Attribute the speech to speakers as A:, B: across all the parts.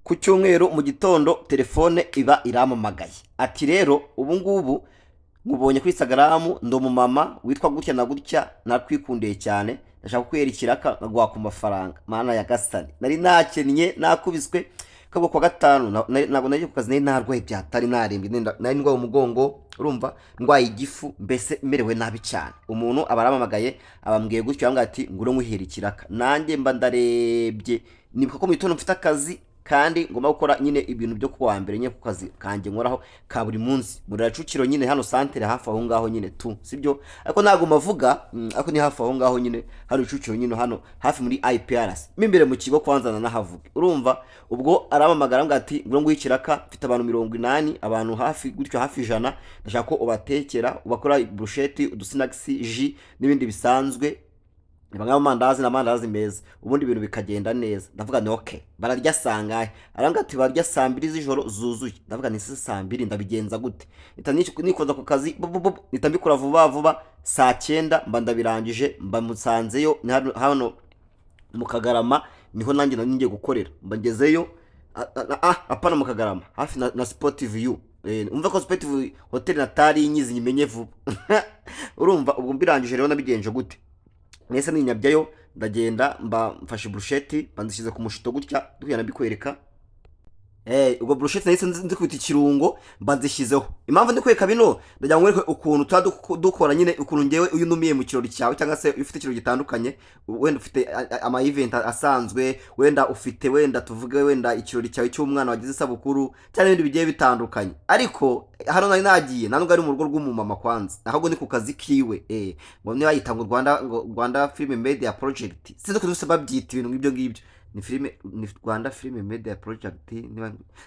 A: ku cyumweru mu gitondo telefone iba iramamagaye ati rero ubu ngubu nkubonye kuri Instagram ndo mu mama witwa gutya na gutya nakwikundiye cyane ndashaka kwera ikiraka nkagwa ku mafaranga mana ya gasani nari nakennye nakubiswe kabwo kwa gatanu nago naje ku kazi nari narwaye byatari narembye nari ndwaye umugongo urumva ndwaye igifu mbese merewe nabi cyane umuntu abaramamagaye abambwiye gutyo yambwa ati nguro nkwihera ikiraka nanjye mba ndarebye nibuka ko mu gitondo mfite akazi kandi ngomba gukora nyine ibintu byo kuwa mbere nye ku kazi kanje nkoraho ka buri munsi muri racukiro nyine hano santere hafi aho ngaho nyine tu sibyo ariko nago mavuga ariko ni hafi aho ngaho nyine hari racukiro nyine hano hafi muri IPRS mimbere mu kigo kwanzana nahavuga urumva ubwo aramamagara ngo ati nguro ngwikiraka mfite abantu 80 abantu hafi gutyo hafi 100 ndashaka ko ubatekera ubakora bruschette udusnacks ji n'ibindi bisanzwe banga mandazi meza ubundi ibintu bikagenda neza ndavuga ni okay bararya sangaye aranga ati barya saa 2 z'ijoro zuzuye ndavuga ni saa 2 ndabigenza gute nikoza ku kazi nitambikura vuba saa 9 mba ndabirangije mba musanzeyo hano mu Kagarama niho nanjye ngiye gukorera mba ngezeyo apana mu Kagarama hafi na Sport View umva ko Sport View hotel natari inyizi nyimenye vuba urumva ubwo mbirangije rero nabigenje gute nese ninyabyayo ndagenda mba mfashe bruschette bandishize ku mushito gutya dukuyana bikwereka ubwo bruschette nahise ndikubita ikirungo mbanzishizeho impamvu ndikwereka bino ndagira ngo nkwereke ukuntu dukora nyine ukuntu ngewe uyu numiye mu kirori cyawe cyangwa se ufite ikirori gitandukanye wenda ufite ama event asanzwe wenda ufite wenda tuvuge wenda ikirori cyawe cy'umwana wagize isabukuru cyane ibindi bigiye bitandukanye ariko hano nari nagiye nanubwo ari mu rugo rw'umumama kwanza ahubwo ni ku kazi kiwe ngo niba yitanga Rwanda Film Media Project sinzi ko dusaba byita ibintu ngibyo ngibyo ni Rwanda Film Media Project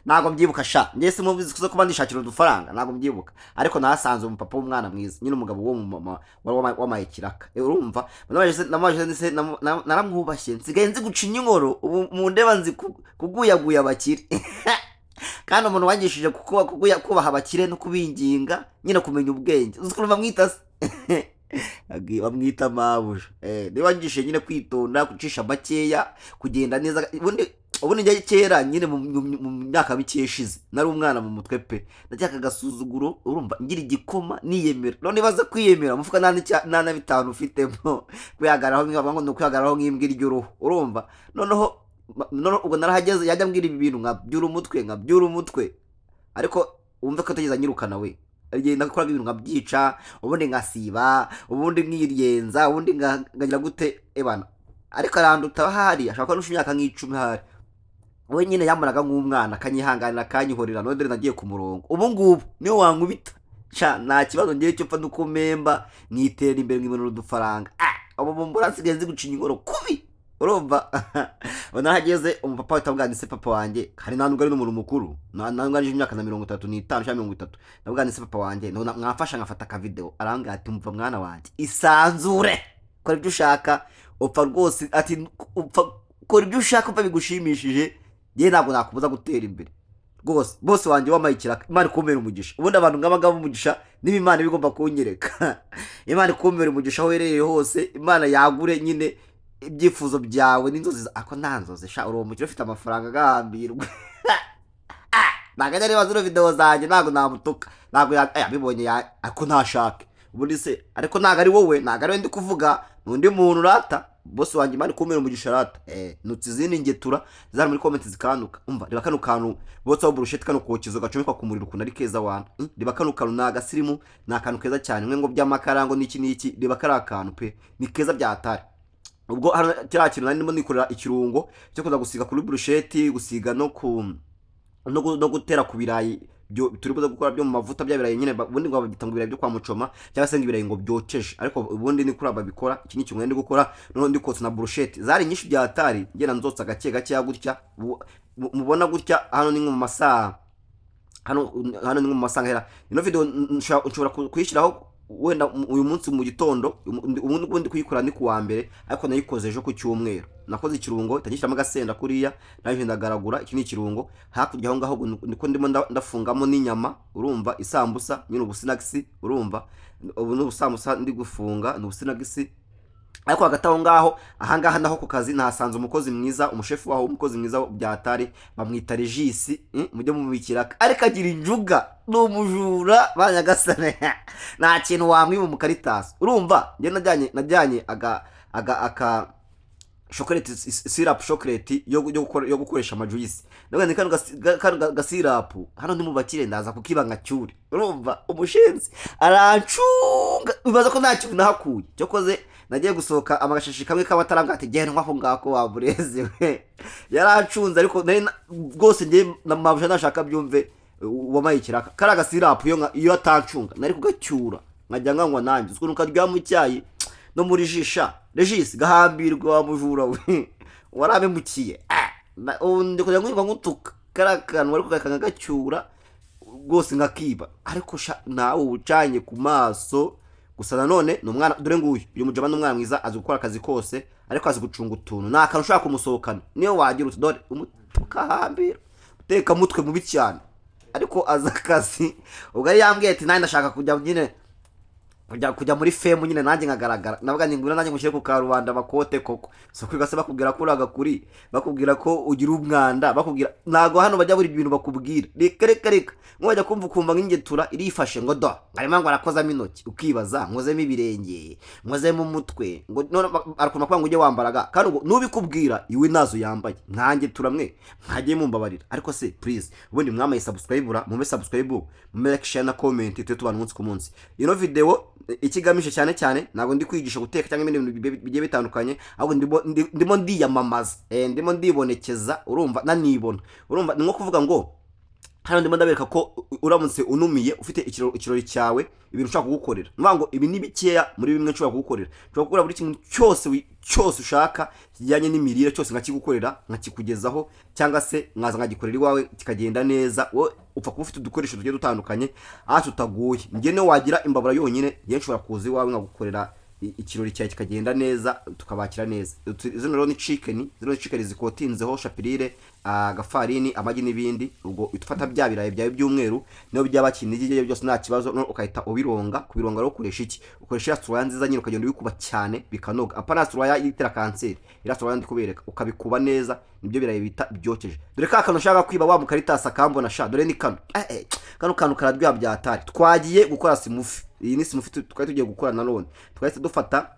A: nago mbyibuka sha ngese mubizi kuzo kuba ndishakira udufaranga nago mbyibuka ariko nasanze umupapa w'umwana mwiza nyine umugabo wo mu mama w'amayikiraka urumva namaje naramwubashye nsigaye nzi gucinya inkoro ubu mu ndeba nzi kuguyaguya abakire kandi umuntu wangishije kubaha abakire no kubinginga nyine kumenya ubwenge uzikurumva mwita bamwita mabuja niba ngishe nyine kwitonda kucisha makeya kugenda neza ubundi njye kera nyine mu myaka bikeshize nari umwana mu mutwe pe ndajyaka gasuzuguro urumva ngira igikoma niyemera none baza kwiyemera mufuka nana bitanu ufitemo kwihagaraho ngo no kwihagaraho nk'imbwa ry'uruhu urumva noneho ubwo narahageze yajya mbwira ibi bintu nkabyura umutwe ariko wumve ko atageza nyirukana we agenda akora ibintu nkabyica ubundi ngasiba ubundi nkiryenza ubundi ngagira gute ebana ariko aranduta hari ashaka no imyaka nk'icumi hari we nyine yamaraga nk'umwana kanyihanganira kanyihorera none nagiye ku murongo ubu ngubu niyo wankubita cha nta kibazo ngiye cyo pfa dukomemba nkitera imbere nk'ibintu udufaranga abo mbura nsigaye nzi gucinya inkoro kubi urumva nahageze umupapa witabwanise papa wanjye hari nanubwo ari n'umuntu mukuru nanganije imyaka na 35 cyangwa 30 nabwanise papa wanjye mwafasha nkafata ka video aranga ati mva mwana wanjye isanzure kora ibyo ushaka upfa rwose ati upfa kora ibyo ushaka upfa bigushimishije ye ntabwo nakubuza gutera imbere rwose bose wanjye wamayikiraka imana ikomera umugisha ubundi abantu ngabagabo umugisha n'imana bigomba kunyereka imana ikomera umugisha aho herereye hose imana yagure nyine ibyifuzo byawe n'inzozi ako nanzoze sha uri umukire ufite amafaranga gahambirwe naganya reba zino video zanjye nago namutuka nago yabibonye ako ntashake ubundi se ariko nago ari wowe nago ari ndi kuvuga nundi muntu rata boss wanjye mani komera umugisha rata nutsi zindi ngetura zari muri comment zikanuka umva reba kano kantu botsa wo brushette kano kokizo gacomekwa ku muriro kunari keza wana reba kano kantu naga sirimu nakantu keza cyane mwe ngo by'amakarango n'iki reba kari akantu pe ni keza byatari ubwo kira kintu nani nikorera ikirungo cyo kuza gusiga kuri bruschette gusiga no gutera ku birayi byo turi buza gukora byo mu mavuta bya birayi nyine ubundi ngo bagitanga ibirayi byo kwa mucoma cyangwa se ngibirayi ngo byoceje ariko ubundi ni kuri babikora iki ni kimwe ndi gukora none ndi kotsa na bruschette zari nyinshi bya atari ngena nzotsa gake ya gutya mubona gutya hano ni mu masaha hano ni mu masaha hera ino video nshobora kuyishyiraho wenda uyu munsi mu gitondo ubundi kuyikora ni kuwa mbere ariko nayikoze ejo ku cyumweru nakoze ikirungo tagishyiramo agasenda kuriya naje ndagaragura iki ni ikirungo hakurya aho ngaho niko ndimo ndafungamo n'inyama urumva isambusa nyine ubusinax urumva ubu n'ubusambusa ndi gufunga n'ubusinax ariko hagati aho ngaho ahangaha naho ku kazi nahasanze umukozi mwiza, umushefu waho umukozi mwiza byatari, bamwita Regisi, mujye mumubikira, ariko agira injuga, ni umujura banyagasane nta kintu wamwiba mu karitasi. Urumva njye najyanye aka chocolate syrup chocolate yo gukoresha amajuice, nabwo kano gasirapu hano ndi mu bakire ndaza kukiba nkacyure. Urumva umushenzi arancunga, bibaza ko nta kintu nahakuye cyokoze. Nagiye gusohoka amagashashi kamwe k'abatarangate genwa aho ngako wabureze we yaracunze, ariko rwose ngiye namabusha nashaka byumve wamaye ikiraka kara gasirapu iyo atancunga nari kugacyura nkajya nkanywa nanjye ukuntu karya mu cyayi no muri jisha. Regis gahambirwa wa mujura we warabemukiye ndi kujya nkwimva ngutuka karakantu ariko kakanga gacyura rwose ngakiba, ariko nawe ucanye ku maso gusa. Nanone ni umwana, dore nguyu uyu mujama n'umwana mwiza, azi gukora akazi kose ariko azi gucunga utuntu, nta kantu ushaka kumusohokana niyo wagira uti dore umukahambira uteka mutwe mubi cyane, ariko aza akazi. Ubwo yari yambwiye ati nanjye ndashaka kujya nyine kujya muri femu nyine nanjye nkagaragara, navuga ngo ngwino nanjye ngushyire ku karubanda amakote koko. So kwigase bakubwira ko uraga kuri, bakubwira ko ugira umwanda, bakubwira nago hano bajya buri bintu bakubwira reka mwajya kumva nk'ingetura irifashe ngo do ngarima ngo arakozamo intoki, ukibaza nkozemo ibirenge, nkozemo umutwe, ngo none arakuma kwa ngo ujye wambaraga, kandi ngo nubikubwira iwe nazo yambaye nkange turamwe nkagiye mumbabarira. Ariko se please ubundi mwamaye subscribe, mumbe subscribe, mumbe like, share na comment, tujye tubana umunsi ku munsi. Ino video ikigamije cyane ntabwo ndi kwigisha guteka cyangwa ibindi bintu bigiye bitandukanye, ahubwo ndimo ndiyamamaza, ndimo ndibonekeza. Urumva nanibona, urumva ni nko kuvuga ngo hano ndimo ndabereka ko uramutse unumiye ufite ikirori cyawe, ibintu ushaka kugukorera, mvuga ngo ibi ni bikeya muri bimwe nshobora kugukorera. Nshobora gukora buri kintu cyose ushaka kijyanye n'imirire, cyose nkakigukorera nkakikugezaho, cyangwa se nkaza nkagikorera iwawe kikagenda neza. wowe upfa kuba ufite udukoresho tugiye dutandukanye aho tutagoye. Njye niyo wagira imbabura yonyine njye nshobora kuza iwawe nkagukorera ikirori cyawe kikagenda neza, tukabakira neza. Zino rero ni chicken zikotinzeho shapirire, agafarini, amagi n'ibindi. Ubwo utufata bya birayi byawe by'umweru niyo byaba kinigi byose nta kibazo, no ukahita ubironga. Kubironga rero ukoresha iki? Ukoresha stroya nziza nyine, ukagenda ubikuba cyane bikanoga. Apana stroya itera kanseri, ira stroya ndi kubereka ukabikuba neza, nibyo birayi bita byokeje. Dore ka kantu ushaka kwiba wa mukaritasa kambona sha, dore ni kano kantu kararyoha byatari. Twagiye gukora simufi, iyi ni simufi twari tugiye gukora nanone. Twahise dufata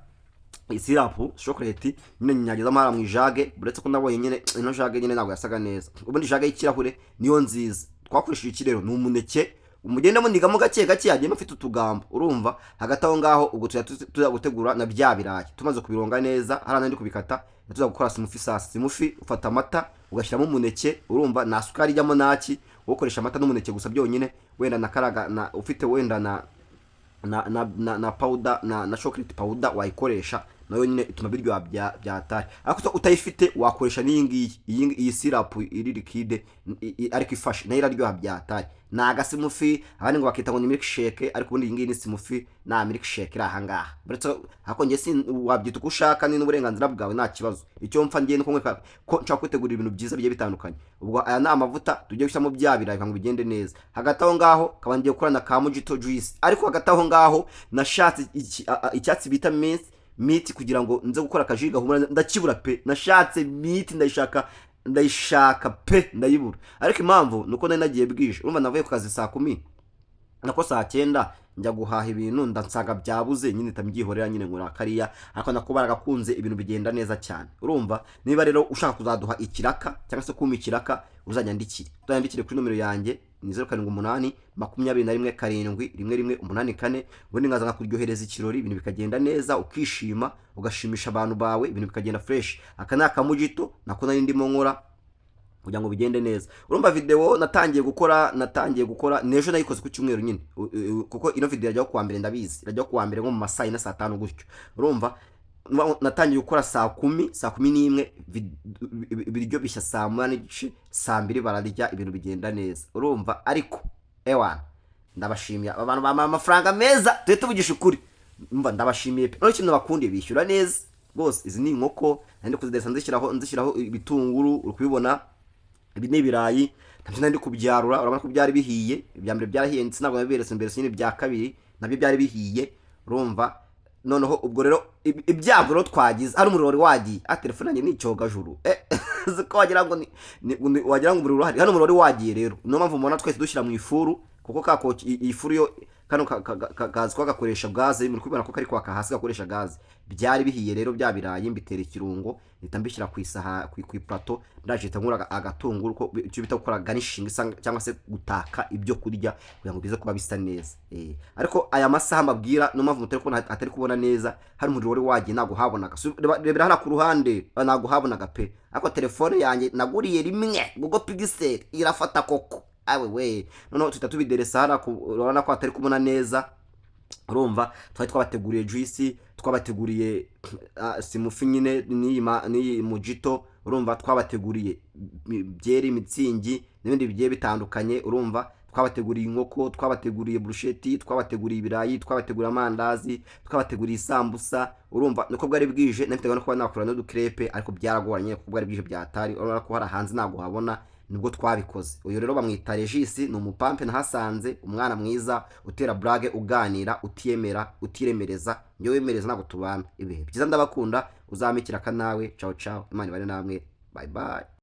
A: isirapu chocolate nyine nyageza amara mu ijage, buretse ko nabonye nyine ino jage nyine ntabwo yasaga neza. Ubundi jage y'ikirahure niyo nziza. Twakoresheje iki rero? Ni umuneke, umugende mundigamo gake yagiye mufite utugambo. Urumva hagati aho ngaho ubwo tuza gutegura na bya birayi, tumaze kubironga neza harana ndi kubikata, tuza gukora simufi. Sasa simufi ufata amata ugashyiramo umuneke, urumva na sukari ijyamo naki, ukoresha amata n'umuneke gusa byonyine, wenda na karaga na ufite wenda na powder na chocolate powder wayikoresha nayo nyine ituma biryoha byatari. Ariko utayifite wakoresha iyi syrup iri liquide ariko ifashe nayo iraryoha byatari. Naga simufi abandi ngo bakita ngo ni milkshake, ariko ubundi iyi ngiyi ni simufi na milkshake iri ahangaha. Buretse hako ngiye wabyita uko ushaka, ni n'uburenganzira bwawe nta kibazo. Icyo mpfa ngiye nuko ko nshaka kwitegura ibintu byiza bigiye bitandukanye. Ubwo aya ni amavuta tugiye gushyiramo bya birayi ngo bigende neza. Hagati aho ngaho kaba ngiye gukora na ka mojito juice, ariko hagati aho ngaho nashatse icyatsi bita meat kugira ngo nze gukora akajiga humura, ndakibura pe. Nashatse meat ndayishaka pe ndayibura, ariko impamvu nuko nari nagiye bwije. Urumva navuye ku kazi saa 10 nako saa 9 njya guhaha ibintu ndansaga byabuze, nyine tambyihorera nyine nkora kariya, ariko nako baragakunze ibintu bigenda neza cyane. Urumva niba rero ushaka kuzaduha ikiraka cyangwa se kuma ikiraka, uzanyandikire kuri nomero yanjye ni 078 21 7 11 84. ubundi ngaza nkakuryohereza ikirori, ibintu bikagenda neza, ukishima ugashimisha abantu bawe, ibintu bikagenda fresh. Aka ni akamujito nako nari ndimo nkora kugira ngo bigende neza. Urumva video natangiye gukora nejo nayikoze ku cyumweru nyine, kuko ino video yajya kuwa mbere ndabizi, irajya kuwa mbere nko mu masayi na saa 5 gutyo. Urumva natangiye gukora saa 11 ibiryo bishya saa 8 saa 2 bararya, ibintu bigenda neza. Urumva ariko ewana ndabashimiye abantu bama amafaranga meza, tuje tuvugisha ukuri. Umva ndabashimiye pe, no kintu bakundiye bishyura neza bose. Izi ni inkoko nandi kuzidesa nzishyiraho ibitunguru, uri kubibona. Ibi ni ibirayi ntabyo nandi kubyarura, urabona ko byari bihiye. Ibya mbere byarahiye ndetse nabwo nabiberetse mbere, nyine bya kabiri nabyo byari bihiye. Urumva noneho ubwo rero ibyago rero twagize hari umuriro wari wagiye telefone yanjye ni icyogajuru ko wagira ngo wagira ngo umuriro urahari, hano umuriro wari wagiye rero niyo mpamvu mubona twese dushyira mu ifuru, kuko iyi furu yo kano kazi ko gakoresha gaze, muri kubibona ko kari kwaka hasi gakoresha gaze, byari bihiye rero bya birayi mbitera ikirungo mpita mbishyira ku isaha ku iplato, ndaje nkura agatunguru ko icyo bita gukora garnishing cyangwa se gutaka ibyo kurya kugira ngo bize kuba bisa neza. Ariko aya masaha mbabwira no mpamvu mutari kubona atari kubona neza, hari umuriro wari wagiye nago habonaga, rebera hana ku ruhande nago habonaga pe, ariko telefone yanjye naguriye rimwe Google Pixel irafata koko awe we, noneho tuhita tubideresa hana urabona ko atari kubona neza. Urumva twari twabateguriye juice, twabateguriye simufi nyine ni mojito, urumva twabateguriye byeri, mitsingi n'ibindi bigiye bitandukanye, urumva twabateguriye inkoko, twabateguriye brusheti, twabateguriye ibirayi, twabateguriye amandazi, twabateguriye isambusa, urumva niko bwari bwije. Nafite no kuba nakora no dukrepe ariko byaragoranye kuko bwari bwije byatari, urabona ko hari hanze nago habona, nibwo twabikoze. Uyu rero bamwita Regis, ni umupampe nahasanze, umwana mwiza utera brage, uganira, utiyemera, utiremereza, njye wemereza nago tubana ibihe byiza. Ndabakunda, uzamikira kanawe. Ciao ciao, Imana ibane namwe, bye bye.